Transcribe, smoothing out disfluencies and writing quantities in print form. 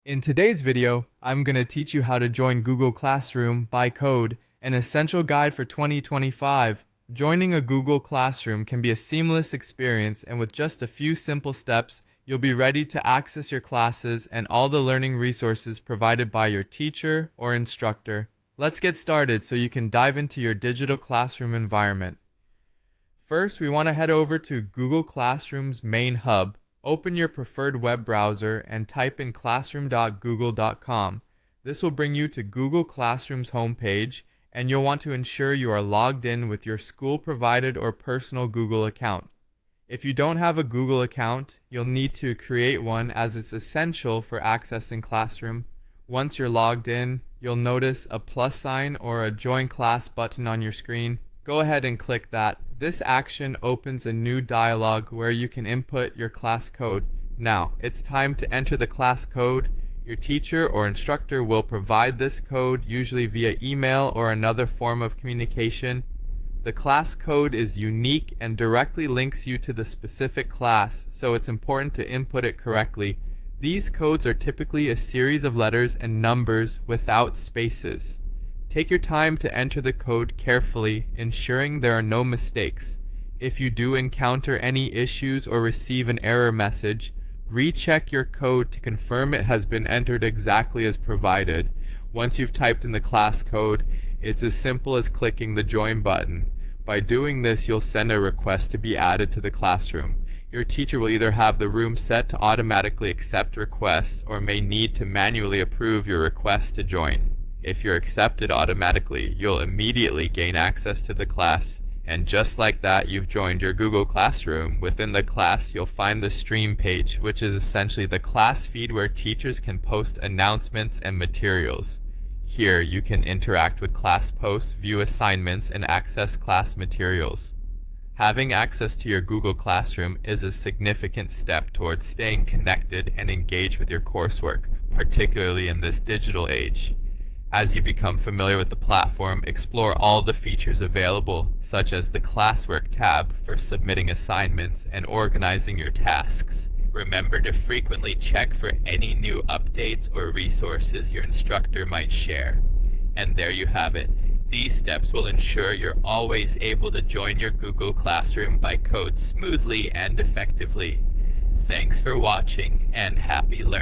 In today's video, I'm going to teach you how to join Google Classroom by code, an essential guide for 2025. Joining a Google Classroom can be a seamless experience, and with just a few simple steps, you'll be ready to access your classes and all the learning resources provided by your teacher or instructor. Let's get started so you can dive into your digital classroom environment. First, we want to head over to Google Classroom's main hub. Open your preferred web browser and type in classroom.google.com. This will bring you to Google Classroom's homepage, and you'll want to ensure you are logged in with your school-provided or personal Google account. If you don't have a Google account, you'll need to create one as it's essential for accessing Classroom. Once you're logged in, you'll notice a plus sign or a Join Class button on your screen. Go ahead and click that. This action opens a new dialog where you can input your class code. Now, it's time to enter the class code. Your teacher or instructor will provide this code, usually via email or another form of communication. The class code is unique and directly links you to the specific class, so it's important to input it correctly. These codes are typically a series of letters and numbers without spaces. Take your time to enter the code carefully, ensuring there are no mistakes. If you do encounter any issues or receive an error message, recheck your code to confirm it has been entered exactly as provided. Once you've typed in the class code, it's as simple as clicking the Join button. By doing this, you'll send a request to be added to the classroom. Your teacher will either have the room set to automatically accept requests or may need to manually approve your request to join. If you're accepted automatically, you'll immediately gain access to the class, and just like that, you've joined your Google Classroom. Within the class, you'll find the stream page, which is essentially the class feed where teachers can post announcements and materials. Here, you can interact with class posts, view assignments, and access class materials. Having access to your Google Classroom is a significant step towards staying connected and engaged with your coursework, particularly in this digital age. As you become familiar with the platform, explore all the features available, such as the Classwork tab for submitting assignments and organizing your tasks. Remember to frequently check for any new updates or resources your instructor might share. And there you have it. These steps will ensure you're always able to join your Google Classroom by code smoothly and effectively. Thanks for watching, and happy learning.